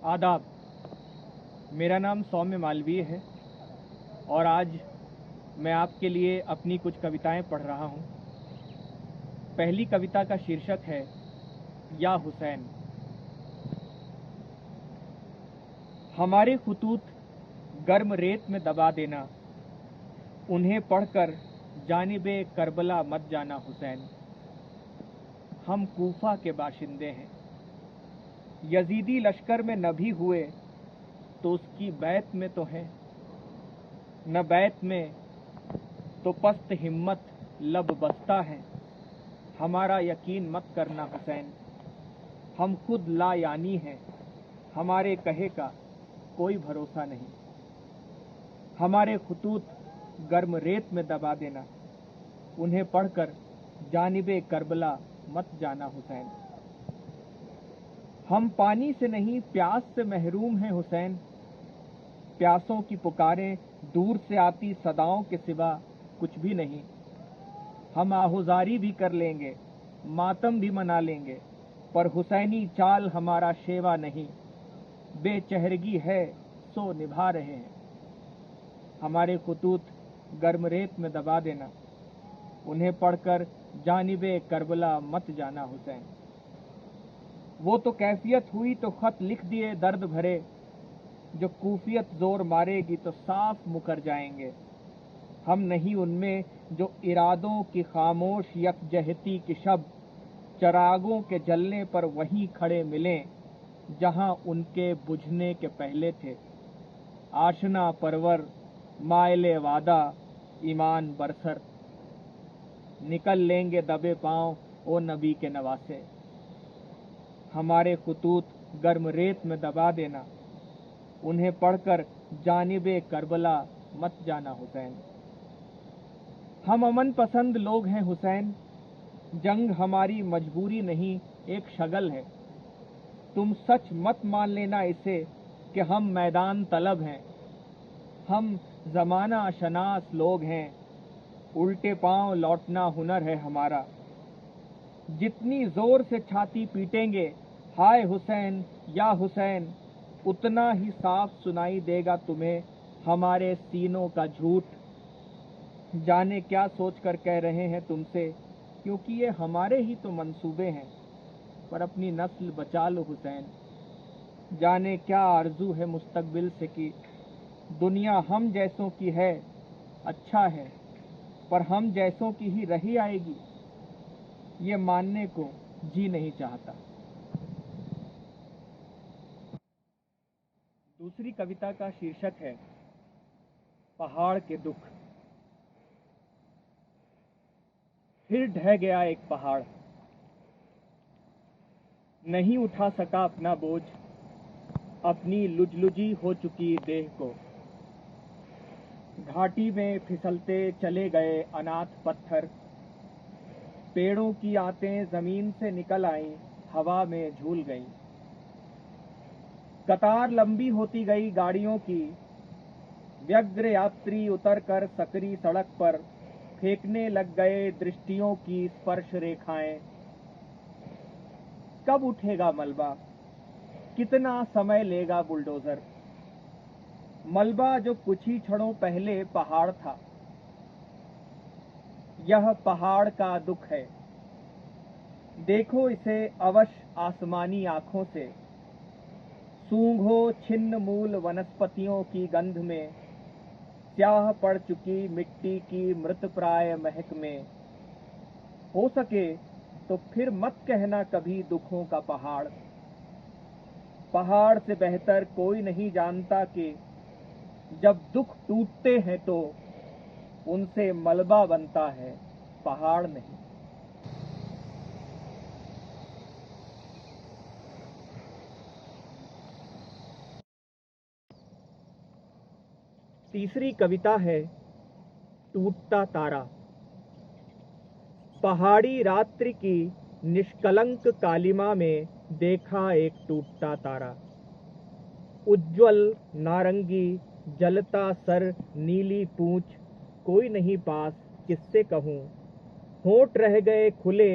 आदाब। मेरा नाम सौम्य मालवीय है और आज मैं आपके लिए अपनी कुछ कविताएं पढ़ रहा हूं। पहली कविता का शीर्षक है या हुसैन। हमारे खुतूत गर्म रेत में दबा देना, उन्हें पढ़कर जानिबे करबला मत जाना हुसैन। हम कूफा के बाशिंदे हैं, यजीदी लश्कर में न भी हुए तो उसकी बैत में तो हैं, न बैत में तो पस्त हिम्मत लब बस्ता है। हमारा यकीन मत करना हुसैन, हम खुद ला यानी हैं, हमारे कहे का कोई भरोसा नहीं। हमारे खुतूत गर्म रेत में दबा देना, उन्हें पढ़कर जानिबे करबला मत जाना हुसैन। हम पानी से नहीं प्यास से महरूम हैं हुसैन। प्यासों की पुकारें दूर से आती सदाओं के सिवा कुछ भी नहीं। हम आहुजारी भी कर लेंगे, मातम भी मना लेंगे, पर हुसैनी चाल हमारा शेवा नहीं। बेचहरगी है सो निभा रहे हैं। हमारे खुतूत गर्म रेत में दबा देना, उन्हें पढ़कर जानिबे करबला मत जाना हुसैन। वो तो कैफियत हुई तो खत लिख दिए दर्द भरे, जो कूफियत जोर मारेगी तो साफ मुकर जाएंगे। हम नहीं उनमें जो इरादों की खामोश यकजहती की शब, चरागों के जलने पर वहीं खड़े मिलें जहां उनके बुझने के पहले थे। आशना परवर माइले वादा ईमान बरसर, निकल लेंगे दबे पांव ओ नबी के नवासे। हमारे खुतूत गर्म रेत में दबा देना, उन्हें पढ़कर जानिबे करबला मत जाना हुसैन। हम अमन पसंद लोग हैं हुसैन, जंग हमारी मजबूरी नहीं एक शगल है। तुम सच मत मान लेना इसे कि हम मैदान तलब हैं। हम जमाना शनास लोग हैं, उल्टे पांव लौटना हुनर है हमारा। जितनी जोर से छाती पीटेंगे हाय हुसैन या हुसैन, उतना ही साफ सुनाई देगा तुम्हें हमारे सीनों का झूठ। जाने क्या सोचकर कह रहे हैं तुमसे, क्योंकि ये हमारे ही तो मंसूबे हैं, पर अपनी नस्ल बचा लो हुसैन। जाने क्या आरजू है मुस्तकबिल से कि दुनिया हम जैसों की है, अच्छा है, पर हम जैसों की ही रही आएगी, ये मानने को जी नहीं चाहता। दूसरी कविता का शीर्षक है पहाड़ के दुख। फिर ढह गया एक पहाड़, नहीं उठा सका अपना बोझ, अपनी लुजलुजी हो चुकी देह को। घाटी में फिसलते चले गए अनाथ पत्थर, पेड़ों की आतें जमीन से निकल आईं, हवा में झूल गईं। कतार लंबी होती गई गाड़ियों की, व्यग्र यात्री उतरकर सकरी सड़क पर फेंकने लग गए दृष्टियों की स्पर्श रेखाएं। कब उठेगा मलबा, कितना समय लेगा बुलडोजर। मलबा जो कुछ ही क्षणों पहले पहाड़ था, यह पहाड़ का दुख है। देखो इसे अवश्य आसमानी आंखों से, सूंघो छिन्न मूल वनस्पतियों की गंध में, स्याह पड़ चुकी मिट्टी की मृतप्राय महक में। हो सके तो फिर मत कहना कभी दुखों का पहाड़। पहाड़ से बेहतर कोई नहीं जानता कि जब दुख टूटते हैं तो उनसे मलबा बनता है, पहाड़ नहीं। तीसरी कविता है टूटता तारा। पहाड़ी रात्रि की निष्कलंक कालिमा में देखा एक टूटता तारा। उज्ज्वल नारंगी जलता सर नीली पूंछ, कोई नहीं पास किससे कहूं। होंठ रह गए खुले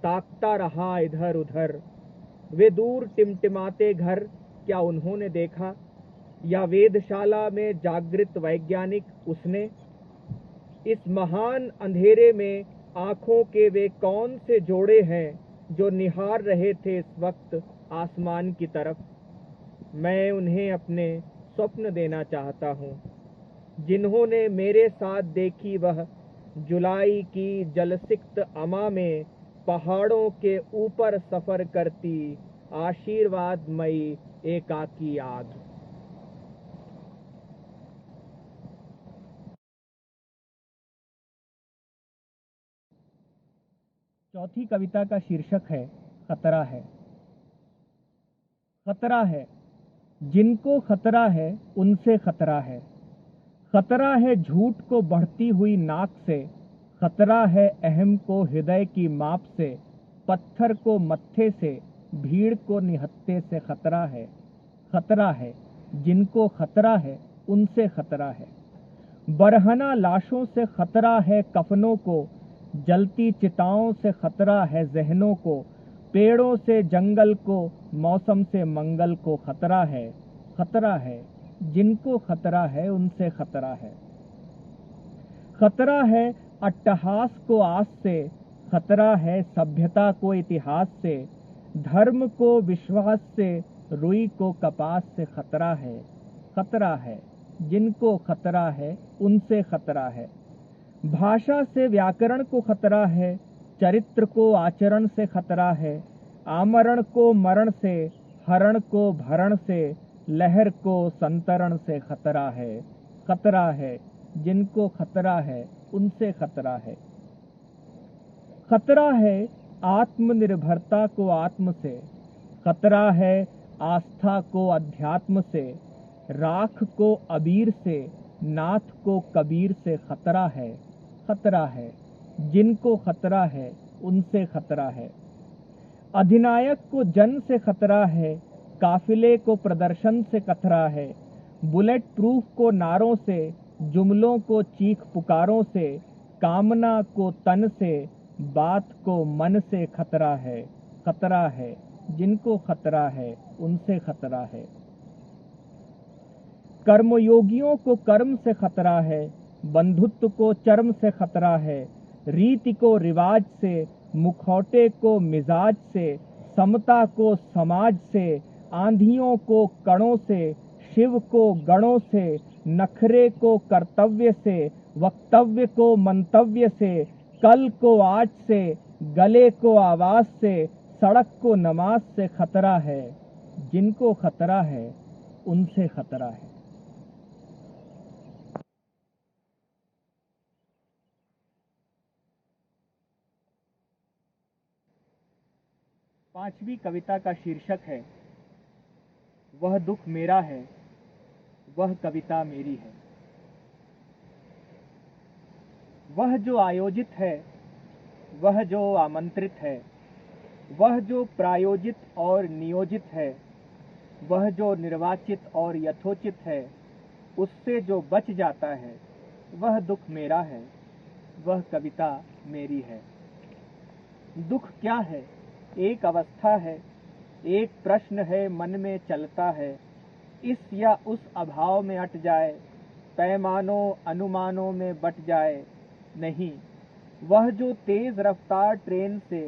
ताकता रहा इधर उधर, वे दूर टिमटिमाते घर क्या उन्होंने देखा, या वेधशाला में जागृत वैज्ञानिक उसने? इस महान अंधेरे में आंखों के वे कौन से जोड़े हैं जो निहार रहे थे इस वक्त आसमान की तरफ? मैं उन्हें अपने स्वप्न देना चाहता हूँ, जिन्होंने मेरे साथ देखी वह जुलाई की जलसिक्त अमा में पहाड़ों के ऊपर सफर करती आशीर्वादमयी एकाकी याद। चौथी कविता का शीर्षक है खतरा है। खतरा है, जिनको खतरा है उनसे खतरा है। खतरा है झूठ को बढ़ती हुई नाक से, खतरा है अहम को हृदय की माप से, पत्थर को मत्थे से, भीड़ को निहत्थे से खतरा है। खतरा है, जिनको खतरा है उनसे खतरा है। बरहना लाशों से खतरा है कफनों को, जलती चिताओं से खतरा है जहनों को, पेड़ों से जंगल को, मौसम से मंगल को खतरा है। खतरा है, जिनको खतरा है उनसे खतरा है। खतरा है अट्टहास को आस से, खतरा है सभ्यता को इतिहास से, धर्म को विश्वास से, रुई को कपास से खतरा है। खतरा है, जिनको खतरा है उनसे खतरा है। भाषा से व्याकरण को खतरा है, चरित्र को आचरण से खतरा है, आमरण को मरण से, हरण को भरण से, लहर को संतरण से खतरा है। खतरा है, जिनको खतरा है उनसे खतरा है। खतरा है आत्मनिर्भरता को आत्म से, खतरा है आस्था को अध्यात्म से, राख को अबीर से, नाथ को कबीर से खतरा है। खतरा है, जिनको खतरा है उनसे खतरा है। अधिनायक को जन से खतरा है, काफिले को प्रदर्शन से खतरा है, बुलेट प्रूफ को नारों से, जुमलों को चीख पुकारों से, कामना को तन से, बात को मन से खतरा है। खतरा है, जिनको खतरा है उनसे खतरा है। कर्मयोगियों को कर्म से खतरा है, बंधुत्व को चर्म से खतरा है, रीति को रिवाज से, मुखौटे को मिजाज से, समता को समाज से, आंधियों को कणों से, शिव को गणों से, नखरे को कर्तव्य से, वक्तव्य को मंतव्य से, कल को आज से, गले को आवाज से, सड़क को नमाज से खतरा है। जिनको खतरा है उनसे खतरा है। पांचवी कविता का शीर्षक है वह दुख मेरा है, वह कविता मेरी है। वह जो आयोजित है, वह जो आमंत्रित है, वह जो प्रायोजित और नियोजित है, वह जो निर्वाचित और यथोचित है, उससे जो बच जाता है, वह दुख मेरा है, वह कविता मेरी है। दुख क्या है? एक अवस्था है, एक प्रश्न है मन में चलता है, इस या उस अभाव में अट जाए, पैमानों अनुमानों में बट जाए। नहीं, वह जो तेज रफ्तार ट्रेन से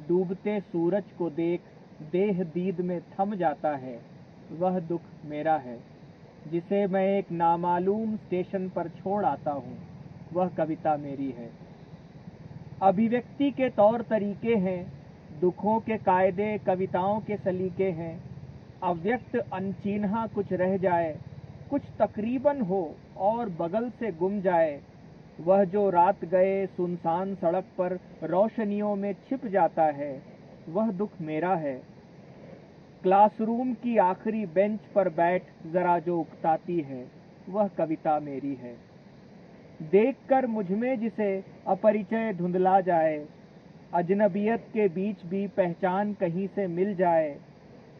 डूबते सूरज को देख देह दीद में थम जाता है, वह दुख मेरा है। जिसे मैं एक नामालूम स्टेशन पर छोड़ आता हूँ, वह कविता मेरी है। अभिव्यक्ति के तौर तरीके हैं, दुखों के कायदे कविताओं के सलीके हैं। अव्यक्त अनचिन्हा कुछ रह जाए, कुछ तकरीबन हो और बगल से गुम जाए। वह जो रात गए सुनसान सड़क पर रोशनियों में छिप जाता है, वह दुख मेरा है। क्लासरूम की आखिरी बेंच पर बैठ जरा जो उकताती है, वह कविता मेरी है। देखकर मुझमें जिसे अपरिचय धुंधला जाए, अजनबियत के बीच भी पहचान कहीं से मिल जाए।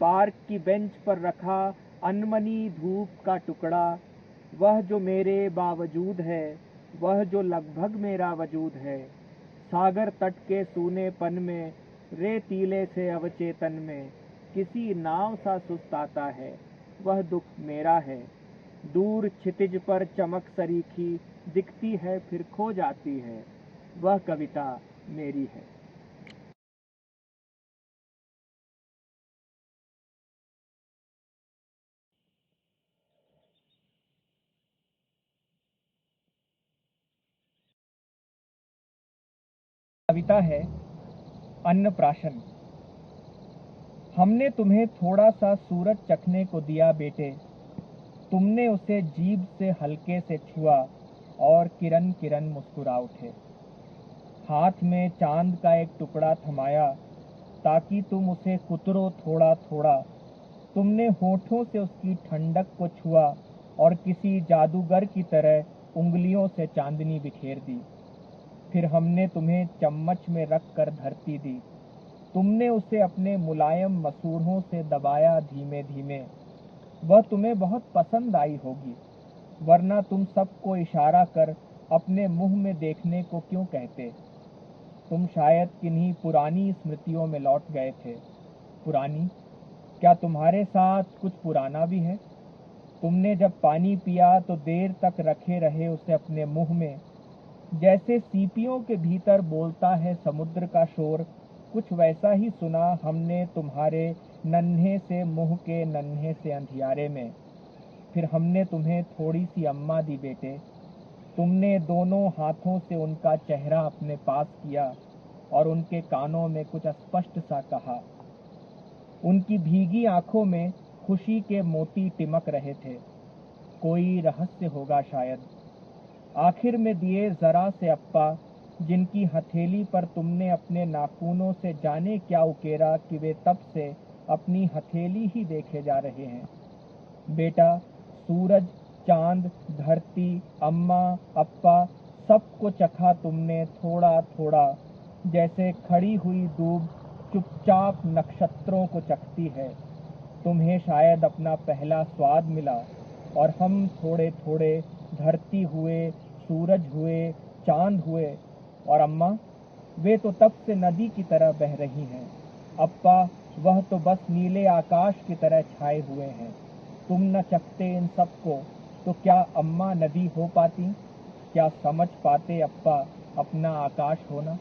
पार्क की बेंच पर रखा अनमनी धूप का टुकड़ा, वह जो मेरे बावजूद है, वह जो लगभग मेरा वजूद है। सागर तट के सूनेपन में, रेतीले से अवचेतन में, किसी नाव सा सुस्ताता है, वह दुख मेरा है। दूर क्षितिज पर चमक सरीखी दिखती है फिर खो जाती है, वह कविता मेरी है। कविता है अन्नप्राशन। हमने तुम्हें थोड़ा सा सूरज चखने को दिया बेटे, तुमने उसे जीभ से हल्के से छुआ और किरण किरण मुस्कुरा उठे। हाथ में चांद का एक टुकड़ा थमाया ताकि तुम उसे कुतरो थोड़ा थोड़ा। तुमने होठों से उसकी ठंडक को छुआ और किसी जादूगर की तरह उंगलियों से चांदनी बिखेर दी। फिर हमने तुम्हें चम्मच में रख कर धरती दी, तुमने उसे अपने मुलायम मसूड़ों से दबाया धीमे धीमे। वह तुम्हें बहुत पसंद आई होगी, वरना तुम सबको इशारा कर अपने मुंह में देखने को क्यों कहते। तुम शायद किन्हीं पुरानी स्मृतियों में लौट गए थे। पुरानी? क्या तुम्हारे साथ कुछ पुराना भी है? तुमने जब पानी पिया तो देर तक रखे रहे उसे अपने मुंह में, जैसे सीपियों के भीतर बोलता है समुद्र का शोर। कुछ वैसा ही सुना हमने तुम्हारे नन्हे से मुंह के नन्हे से अंधियारे में। फिर हमने तुम्हें थोड़ी सी अम्मा दी बेटे, तुमने दोनों हाथों से उनका चेहरा अपने पास किया और उनके कानों में कुछ अस्पष्ट सा कहा। उनकी भीगी आंखों में खुशी के मोती टिमक रहे थे। कोई रहस्य होगा शायद। आखिर में दिए जरा से अप्पा, जिनकी हथेली पर तुमने अपने नाखूनों से जाने क्या उकेरा कि वे तब से अपनी हथेली ही देखे जा रहे हैं। बेटा, सूरज, चांद, धरती, अम्मा, अप्पा, सबको चखा तुमने थोड़ा थोड़ा, जैसे खड़ी हुई दूब चुपचाप नक्षत्रों को चखती है। तुम्हें शायद अपना पहला स्वाद मिला और हम थोड़े थोड़े धरती हुए, सूरज हुए, चांद हुए। और अम्मा, वे तो तब से नदी की तरह बह रही हैं। अप्पा, वह तो बस नीले आकाश की तरह छाए हुए हैं। तुम न चखते इन सबको तो क्या अम्मा नदी हो पाती? क्या समझ पाते अप्पा अपना आकाश होना?